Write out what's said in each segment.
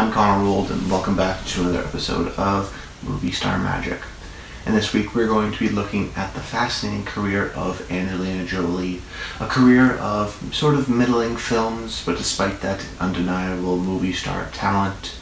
I'm Connor Rold, and welcome back to another episode of Movie Star Magic. And this week we're going to be looking at the fascinating career of Angelina Jolie, a career of sort of middling films, but despite that, undeniable movie star talent.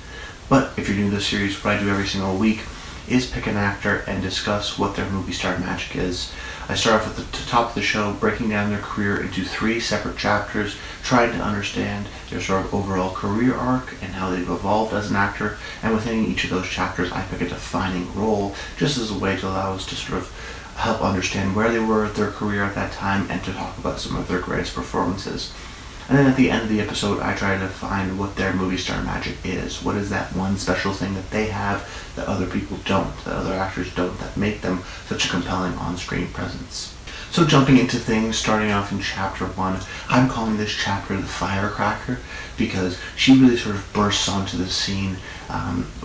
But if you're new to this series, what I do every single week is pick an actor and discuss what their movie star magic is. I start off at the top of the show, breaking down their career into 3 separate chapters, trying to understand their sort of overall career arc and how they've evolved as an actor, and within each of those chapters I pick a defining role, just as a way to allow us to sort of help understand where they were at their career at that time and to talk about some of their greatest performances. And then at the end of the episode, I try to find what their movie star magic is. What is that one special thing that they have that other people don't, that other actors don't, that make them such a compelling on-screen presence? So jumping into things, starting off in chapter 1, I'm calling this chapter the Firecracker because she really sort of bursts onto the scene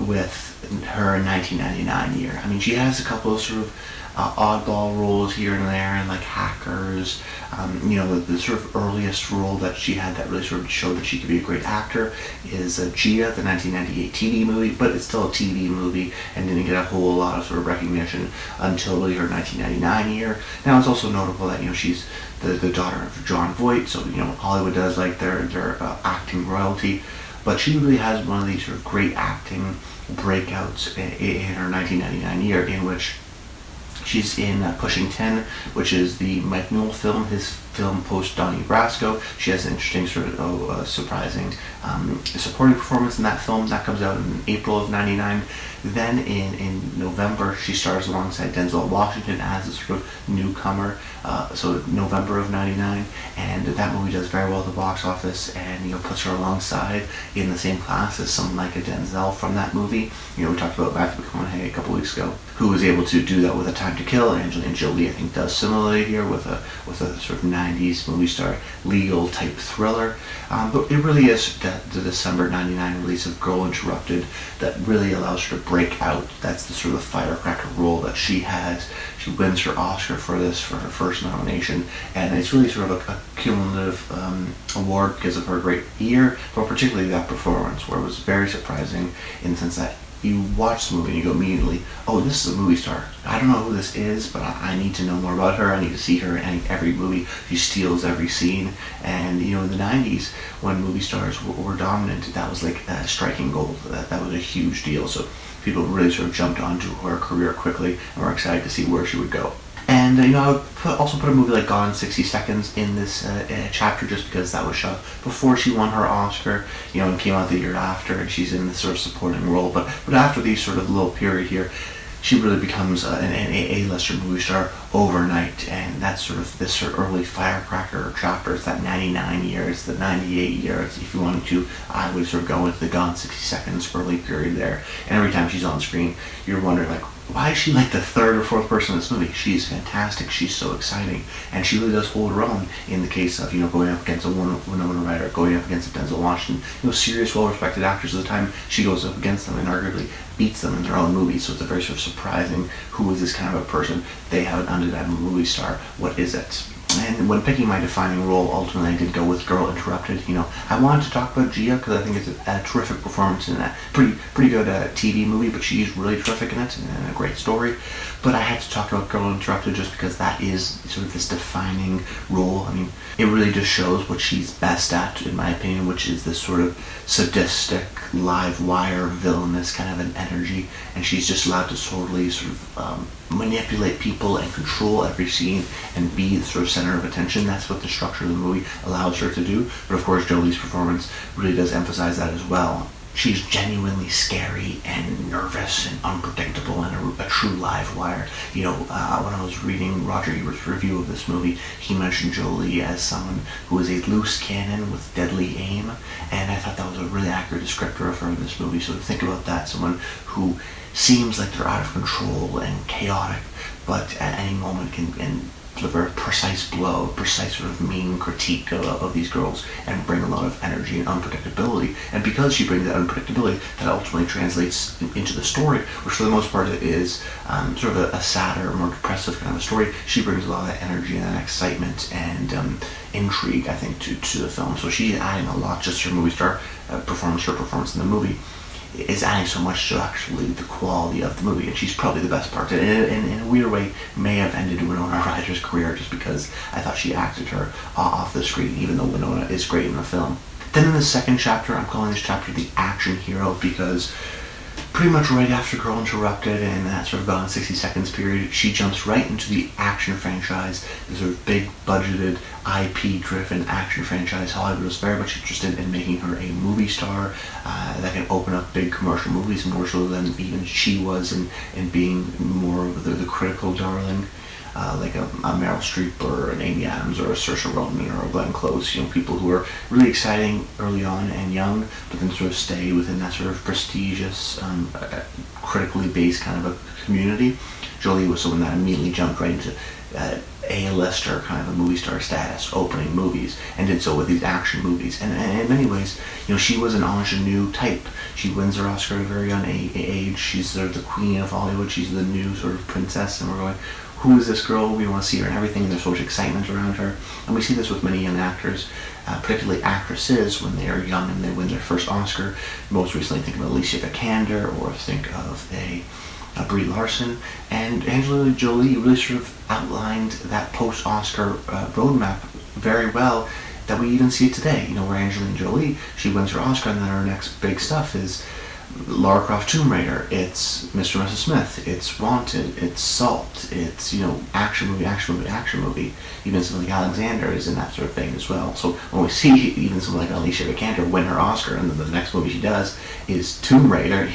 with her 1999 year. I mean, she has a couple of sort of oddball roles here and there, and like Hackers. The sort of earliest role that she had that really sort of showed that she could be a great actor is Gia, the 1998 TV movie, but it's still a TV movie and didn't get a whole lot of sort of recognition until really her 1999 year. Now it's also notable that she's the daughter of Jon Voight, so Hollywood does like their acting royalty, but she really has one of these sort of great acting breakouts in her 1999 year, in which she's in Pushing 10, which is the Mike Newell film, his film post Donnie Brasco. She has an interesting sort of surprising supporting performance in that film. That comes out in April of 99. Then in November, she stars alongside Denzel Washington as a sort of newcomer, so November of 99, and that movie does very well at the box office and puts her alongside in the same class as someone like a Denzel from that movie. We talked about Matthew McConaughey a couple weeks ago, who was able to do that with A Time to Kill. Angelina Jolie, I think, does similarly here with a sort of 90s movie star legal type thriller. But it really is the December 99 release of Girl Interrupted that really allows her to break out. That's the sort of Firecracker role that she has. She wins her Oscar for this, for her first nomination, and it's really sort of a cumulative award because of her great year, but particularly that performance, where it was very surprising in the sense that you watch the movie and you go immediately, oh, this is a movie star. I don't know who this is, but I need to know more about her. I need to see her in every movie. She steals every scene. And, in the 90s, when movie stars were dominant, that was like striking gold. That was a huge deal. So people really sort of jumped onto her career quickly and were excited to see where she would go. And I would also put a movie like Gone in 60 Seconds in this chapter, just because that was shot before she won her Oscar, and came out the year after, and she's in this sort of supporting role. But after these sort of little period here, she really becomes an A-lister movie star overnight, and that's sort of this sort of early Firecracker chapter. It's that 99 years, the 98 years, if you wanted to. I would sort of go into the Gone 60 Seconds early period there, and every time she's on screen, you're wondering, like, why is she like the third or fourth person in this movie? She's fantastic, she's so exciting, and she really does hold her own in the case of, going up against a Winona Ryder, going up against a Denzel Washington, serious, well-respected actors at the time. She goes up against them and arguably beats them in their own movies, so it's a very sort of surprising, who is this kind of a person? They have an undeniable movie star, what is it? And when picking my defining role, ultimately I did go with Girl Interrupted. I wanted to talk about Gia because I think it's a terrific performance in that pretty good TV movie, but she's really terrific in it and a great story. But I had to talk about Girl Interrupted just because that is sort of this defining role. I mean, it really just shows what she's best at, in my opinion, which is this sort of sadistic, live wire, villainous kind of an energy, and she's just allowed to totally sort of manipulate people and control every scene and be the sort of center of attention. That's what the structure of the movie allows her to do. But of course, Jolie's performance really does emphasize that as well. She's genuinely scary and nervous and unpredictable and a true live wire. When I was reading Roger Ebert's review of this movie, he mentioned Jolie as someone who is a loose cannon with deadly aim, and I thought that was a really accurate descriptor of her in this movie. So think about that, someone who seems like they're out of control and chaotic, but at any moment can deliver a precise blow, precise sort of mean critique of these girls, and bring a lot of energy and unpredictability. And because she brings that unpredictability, that ultimately translates into the story, which for the most part is sort of a sadder, more depressive kind of a story. She brings a lot of that energy and that excitement and intrigue, I think, to the film. So she's adding a lot, just her movie star performance, her performance in the movie. is adding so much to actually the quality of the movie, and she's probably the best part. And in a weird way, may have ended Winona Ryder's career just because I thought she acted her off the screen, even though Winona is great in the film. Then in the second chapter, I'm calling this chapter the action hero, because pretty much right after Girl Interrupted and that sort of Gone in 60 Seconds period, she jumps right into the action franchise, the sort of big budgeted IP-driven action franchise. Hollywood was very much interested in making her a movie star that can open up big commercial movies, more so than even she was in being more of the critical darling. Like a Meryl Streep or an Amy Adams or a Saoirse Ronan or a Glenn Close, people who are really exciting early on and young, but then sort of stay within that sort of prestigious, critically based kind of a community. Jolie was someone that immediately jumped right into A-lister kind of a movie star status, opening movies, and did so with these action movies. And in many ways, she was an ingenue type. She wins her Oscar at a very young age. She's sort of the queen of Hollywood. She's the new sort of princess, and we're going, who is this girl? We want to see her and everything, and there's so much excitement around her. And we see this with many young actors, particularly actresses, when they are young and they win their first Oscar. Most recently, think of Alicia Vikander, or think of a Brie Larson. And Angelina Jolie really sort of outlined that post-Oscar roadmap very well, that we even see it today. Where Angelina Jolie, she wins her Oscar, and then her next big stuff is Lara Croft Tomb Raider, it's Mr. and Mrs. Smith, it's Wanted, it's Salt, it's, action movie. Even something like Alexander is in that sort of thing as well. So when we see even something like Alicia Vikander win her Oscar, and then the next movie she does is Tomb Raider,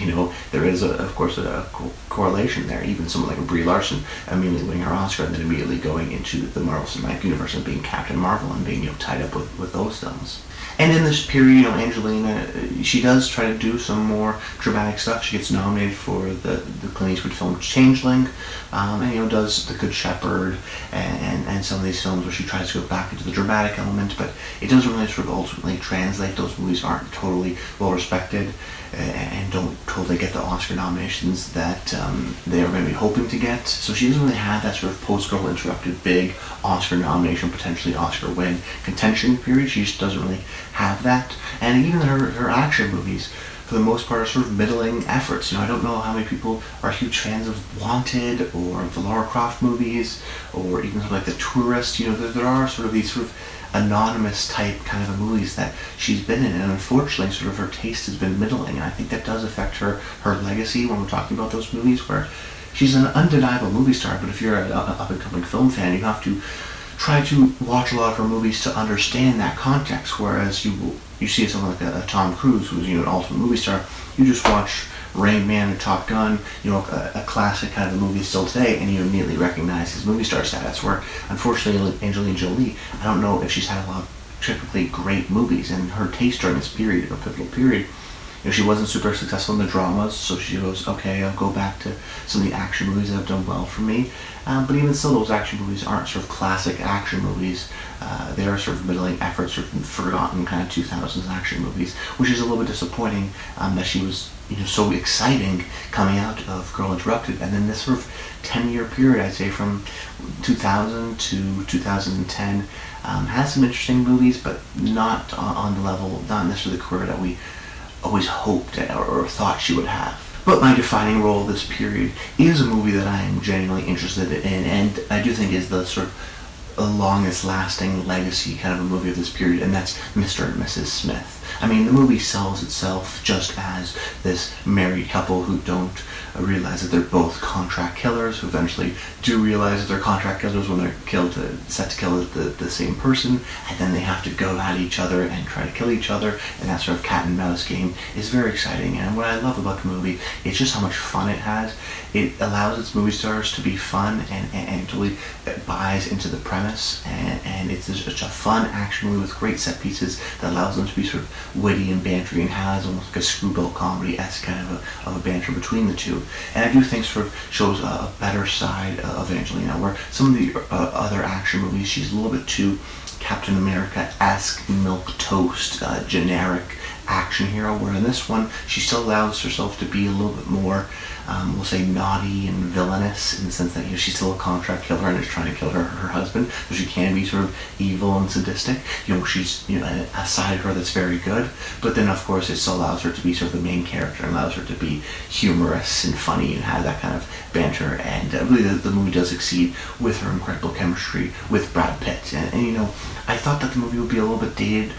there is, of course, a correlation there. Even someone like Brie Larson immediately winning her Oscar and then immediately going into the Marvel Cinematic Universe and being Captain Marvel and being, tied up with those films. And in this period, Angelina, she does try to do some more dramatic stuff. She gets nominated for the Clint Eastwood film Changeling, and does The Good Shepherd and some of these films where she tries to go back into the dramatic element, but it doesn't really sort of ultimately translate. Those movies aren't totally well respected and don't totally get the Oscar nominations that they are going to be hoping to get. So she doesn't really have that sort of post-Girl Interrupted big Oscar nomination, potentially Oscar win contention period. She just doesn't really have that. And even her action movies, for the most part, are sort of middling efforts. I don't know how many people are huge fans of Wanted or the Lara Croft movies, or even something like The Tourist. There are sort of these sort of anonymous type kind of movies that she's been in, and unfortunately sort of her taste has been middling, and I think that does affect her legacy when we're talking about those movies, where she's an undeniable movie star, but if you're an up-and-coming film fan, you have to try to watch a lot of her movies to understand that context, whereas you see someone like a Tom Cruise, who's an ultimate movie star, you just watch Rain Man and Top Gun, a classic kind of a movie still today, and you immediately recognize his movie star status, where unfortunately Angelina Jolie, I don't know if she's had a lot of typically great movies, and her taste during this period, a pivotal period, she wasn't super successful in the dramas, so she goes, okay, I'll go back to some of the action movies that have done well for me. But even still, those action movies aren't sort of classic action movies. They are sort of middling efforts, sort of forgotten kind of 2000s action movies, which is a little bit disappointing that she was so exciting coming out of Girl Interrupted. And then this sort of 10-year period, I'd say from 2000 to 2010, has some interesting movies, but not on the level, not necessarily the career that we always hoped or thought she would have. But my defining role of this period is a movie that I am genuinely interested in, and I do think is the sort of longest lasting legacy kind of a movie of this period, and that's Mr. and Mrs. Smith. I mean, the movie sells itself just as this married couple who don't realize that they're both contract killers, who eventually do realize that they're contract killers when they're set to kill the same person, and then they have to go at each other and try to kill each other, and that sort of cat and mouse game is very exciting. And what I love about the movie is just how much fun it has. It allows its movie stars to be fun and totally buys into the premise, and it's just a fun action movie with great set pieces that allows them to be sort of witty and bantery, and has almost like a screwball comedy-esque kind of a banter between the two. And I do think sort of shows a better side of Angelina, where some of the other action movies, she's a little bit too Captain America-esque, milquetoast, generic action hero, where in this one she still allows herself to be a little bit more, we'll say, naughty and villainous, in the sense that, you know, she's still a contract killer and is trying to kill her husband, so she can be sort of evil and sadistic. You know, she's, you know, a side of her that's very good, but then of course it still allows her to be sort of the main character and allows her to be humorous and funny and have that kind of banter. And really the movie does succeed with her incredible chemistry with Brad Pitt. And you know, I thought that the movie would be a little bit dated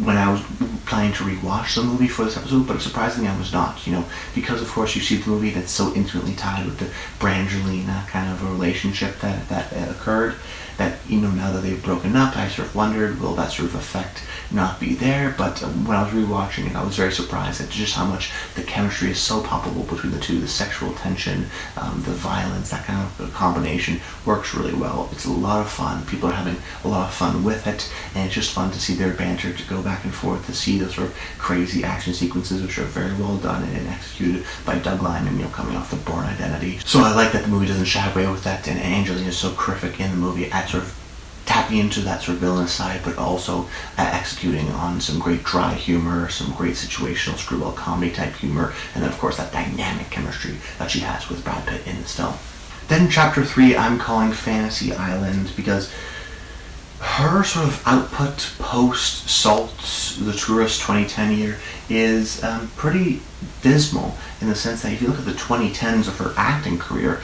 when I was planning to rewatch the movie for this episode, but surprisingly I was not, you know, because of course you see the movie that's so intimately tied with the Brangelina kind of a relationship that occurred, that, you know, now that they've broken up, I sort of wondered, will that sort of effect not be there? But when I was rewatching it, I was very surprised at just how much the chemistry is so palpable between the two. The sexual tension, the violence, that kind of combination works really well. It's a lot of fun. People are having a lot of fun with it, and it's just fun to see their banter, to go back and forth, to see those sort of crazy action sequences, which are very well done and executed by Doug Liman, you know, coming off the Bourne Identity. So I like that the movie doesn't shy away with that, and Angelina is so terrific in the movie at sort of tapping into that sort of villainous side, but also executing on some great dry humor, some great situational screwball comedy type humor, and then of course that dynamic chemistry that she has with Brad Pitt in this film. Then chapter 3 I'm calling Fantasy Island, because her sort of output post Salt, the Tourist 2010 year, is pretty dismal, in the sense that if you look at the 2010s of her acting career,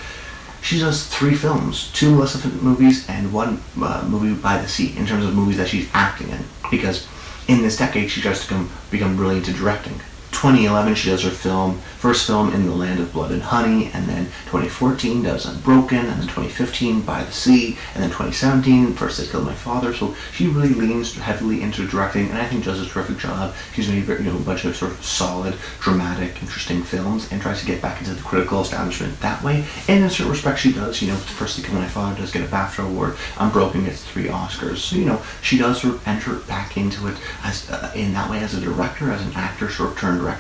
she does 3 films, 2 Maleficent movies and 1 movie by the sea, in terms of movies that she's acting in, because in this decade she tries to become brilliant at directing. 2011 she does her first film In the Land of Blood and Honey, and then 2014 does Unbroken, and then 2015 By the Sea, and then 2017 First I Killed My Father. So she really leans heavily into directing, and I think does a terrific job. She's made, you know, a bunch of sort of solid, dramatic, interesting films, and tries to get back into the critical establishment that way. And in certain respects she does. You know, First I Killed My Father does get a BAFTA award. Unbroken gets 3 Oscars. So, you know, she does sort of enter back into it as in that way, as a director, as an actor, sort of turned director.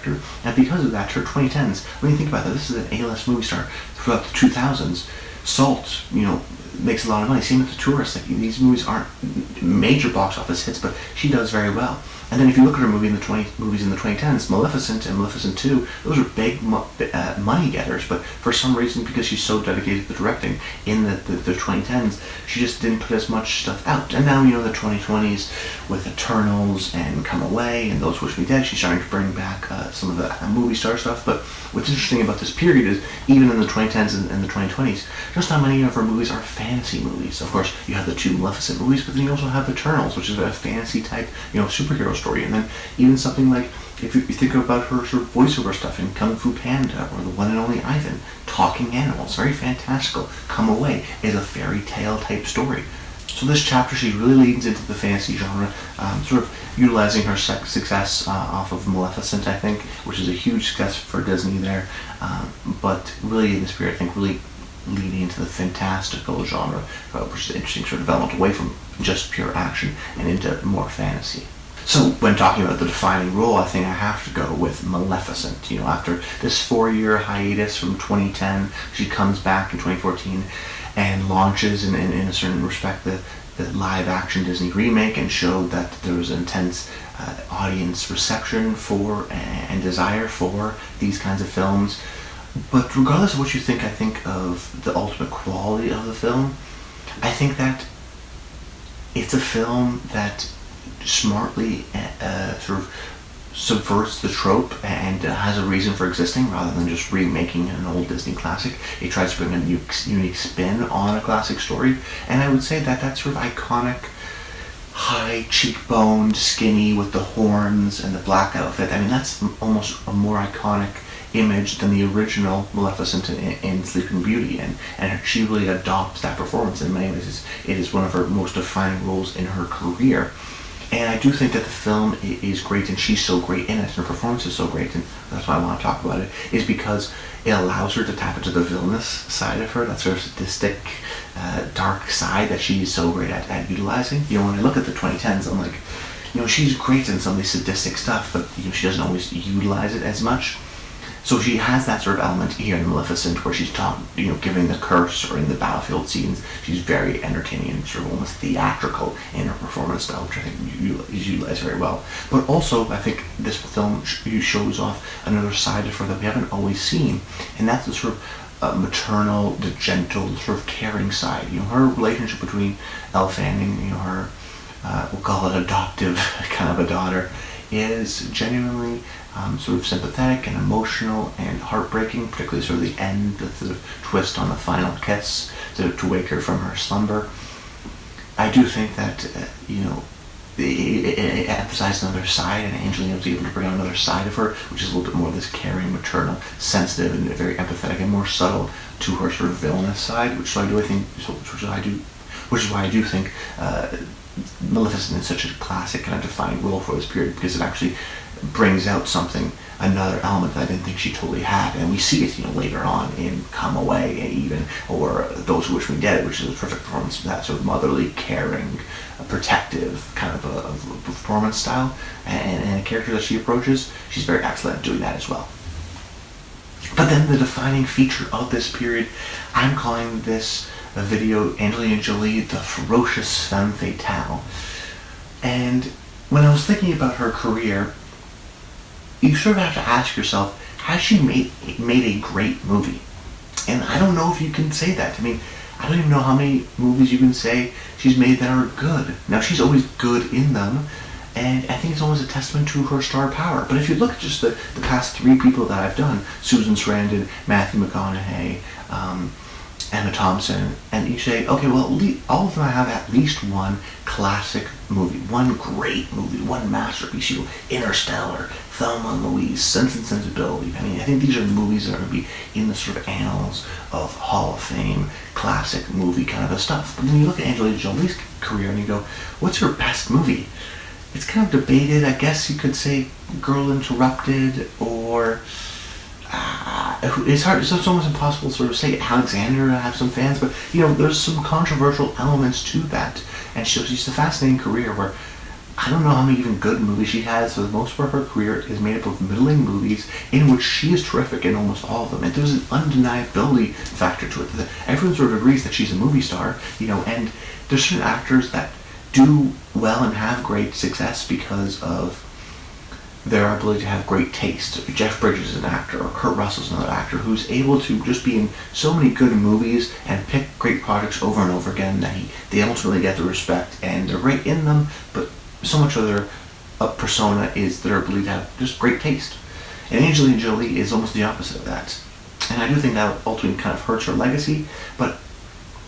And because of that, her 2010s, when you think about that, this is an A-list movie star throughout the 2000s. Salt, you know, makes a lot of money. Same with The Tourist. Like, these movies aren't major box office hits, but she does very well. And then if you look at her movies in the 2010s, Maleficent and Maleficent 2, those are big money getters, but for some reason, because she's so dedicated to directing in the 2010s, she just didn't put as much stuff out. And now, you know, the 2020s with Eternals and Come Away and Those Wish Me Dead, she's starting to bring back some of the movie star stuff. But what's interesting about this period is, even in the 2010s and the 2020s, just how many of her movies are fantasy movies. Of course, you have the 2 Maleficent movies, but then you also have Eternals, which is a fantasy type, you know, superhero story. And then even something like, if you think about her sort of voiceover stuff in Kung Fu Panda, or The One and Only Ivan, talking animals, very fantastical. Come Away is a fairy tale type story. So this chapter, she really leans into the fantasy genre, sort of utilizing her success off of Maleficent, I think, which is a huge success for Disney there, but really in this period, I think, really leading into the fantastical genre, which is an interesting sort of development away from just pure action and into more fantasy. So when talking about the defining role, I think I have to go with Maleficent. You know, after this 4-year hiatus from 2010, she comes back in 2014 and launches, in a certain respect, the live-action Disney remake, and showed that there was intense audience reception for and desire for these kinds of films. But regardless of what you think, I think of the ultimate quality of the film, I think that it's a film that smartly sort of subverts the trope and has a reason for existing, rather than just remaking an old Disney classic. It tries to bring a unique spin on a classic story, and I would say that that sort of iconic, high cheekboned, skinny with the horns and the black outfit, I mean, that's almost a more iconic image than the original Maleficent in Sleeping Beauty, and she really adopts that performance. In many ways, it is one of her most defining roles in her career. And I do think that the film is great, and she's so great in it, and her performance is so great, and that's why I want to talk about it, is because it allows her to tap into the villainous side of her, that sort of sadistic, dark side that she's so great at utilizing. You know, when I look at the 2010s, I'm like, you know, she's great in some of these sadistic stuff, but, you know, she doesn't always utilize it as much. So she has that sort of element here in Maleficent where she's giving the curse, or in the battlefield scenes, she's very entertaining and sort of almost theatrical in her performance style, which I think is utilized very well. But also, I think this film shows off another side of her that we haven't always seen, and that's the sort of maternal, the gentle, sort of caring side. Her relationship between Elle Fanning, her, we'll call it adoptive kind of a daughter, is genuinely sort of sympathetic and emotional and heartbreaking, particularly sort of the end, the sort of twist on the final kiss to wake her from her slumber. I do think that, it emphasized another side, and Angelina was able to bring out another side of her, which is a little bit more of this caring, maternal, sensitive, and very empathetic, and more subtle to her sort of villainous side, which is why I do think Maleficent is such a classic kind of defining role for this period, because it actually brings out another element that I didn't think she totally had, and we see it later on in Come Away, even, or Those Who Wish Me Dead, which is a perfect performance of that sort of motherly, caring, protective kind of a performance style, and a character that she approaches. She's very excellent at doing that as well. But then the defining feature of this period, I'm calling this video Angelina Jolie, the Ferocious Femme Fatale. And when I was thinking about her career, you sort of have to ask yourself, has she made a great movie? And I don't know if you can say that. I mean, I don't even know how many movies you can say she's made that are good. Now, she's always good in them, and I think it's almost a testament to her star power. But if you look at just the past 3 people that I've done, Susan Sarandon, Matthew McConaughey, Emma Thompson, and you say, okay, well, all of them have at least one classic movie, one great movie, one masterpiece. Interstellar, Thelma and Louise, Sense and Sensibility. I mean, I think these are movies that are going to be in the sort of annals of Hall of Fame, classic movie kind of stuff. But then you look at Angelina Jolie's career and you go, what's her best movie? It's kind of debated. I guess you could say Girl Interrupted, or it's hard. It's almost impossible to sort of say. Alexander, I have some fans, but there's some controversial elements to that, and she's a fascinating career where I don't know how many even good movies she has. For the most part, her career is made up of middling movies in which she is terrific in almost all of them, and there's an undeniability factor to it. Everyone sort of agrees that she's a movie star, and there's certain actors that do well and have great success because of their ability to have great taste. Jeff Bridges is an actor, or Kurt Russell's another actor, who's able to just be in so many good movies and pick great projects over and over again that they ultimately get the respect, and they're great in them, but so much of their persona is their ability to have just great taste. And Angelina Jolie is almost the opposite of that. And I do think that ultimately kind of hurts her legacy, but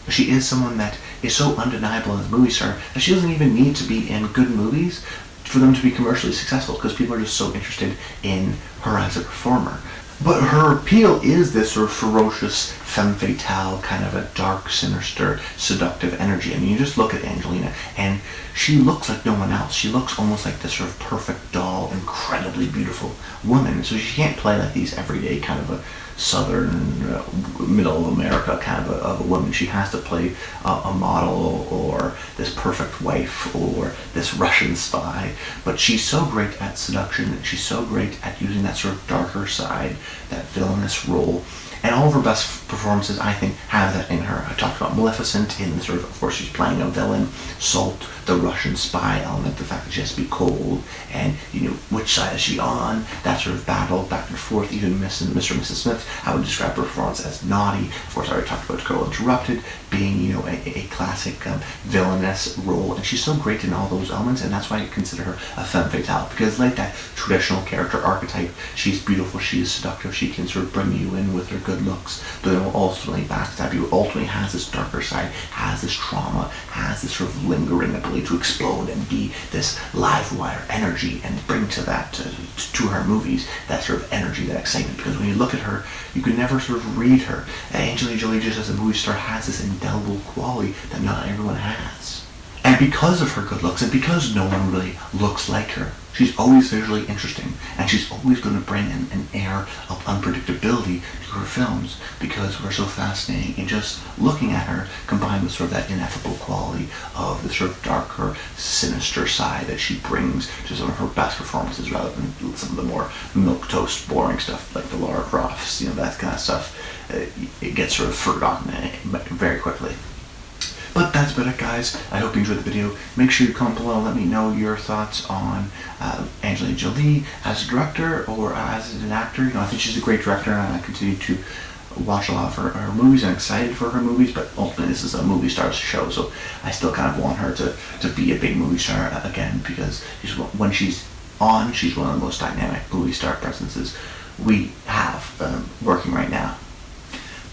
she is someone that is so undeniable as a movie star that she doesn't even need to be in good movies for them to be commercially successful, because people are just so interested in her as a performer. But her appeal is this sort of ferocious femme fatale, kind of a dark, sinister, seductive energy. I mean, you just look at Angelina, and she looks like no one else. She looks almost like this sort of perfect doll, incredibly beautiful woman. So she can't play like these everyday kind of a southern, middle America kind of a woman. She has to play a model, or this perfect wife, or this Russian spy. But she's so great at seduction, and she's so great at using that sort of darker side, that villainous role. And all of her best performances, I think, have that in her. I talked about Maleficent in sort of course, she's playing a villain. Salt, the Russian spy element, the fact that she has to be cold, and, which side is she on? That sort of battle, back and forth. Even Mr. and Mrs. Smith, I would describe her performance as naughty. Of course, I already talked about Girl Interrupted being, a classic villainess role. And she's so great in all those elements, and that's why I consider her a femme fatale. Because like that traditional character archetype, she's beautiful, she is seductive, she can sort of bring you in with her good looks, but then will ultimately backstab you, ultimately has this darker side, has this trauma, has this sort of lingering ability to explode and be this live wire energy, and bring to that, to her movies, that sort of energy, that excitement. Because when you look at her, you can never sort of read her. Angelina Jolie, just as a movie star, has this indelible quality that not everyone has. And because of her good looks, and because no one really looks like her, she's always visually interesting, and she's always going to bring in an air of unpredictability to her films, because we're so fascinating in just looking at her, combined with sort of that ineffable quality of the sort of darker, sinister side that she brings to some of her best performances, rather than some of the more milquetoast, boring stuff like the Lara Crofts, that kind of stuff. It gets sort of forgotten very quickly. But that's about it, guys. I hope you enjoyed the video. Make sure you comment below and let me know your thoughts on Angelina Jolie as a director or as an actor. I think she's a great director, and I continue to watch a lot of her movies. I'm excited for her movies, but ultimately this is a movie star's show, so I still kind of want her to be a big movie star again, because when she's on, she's one of the most dynamic movie star presences we have working right now.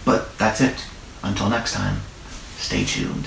But that's it. Until next time, stay tuned.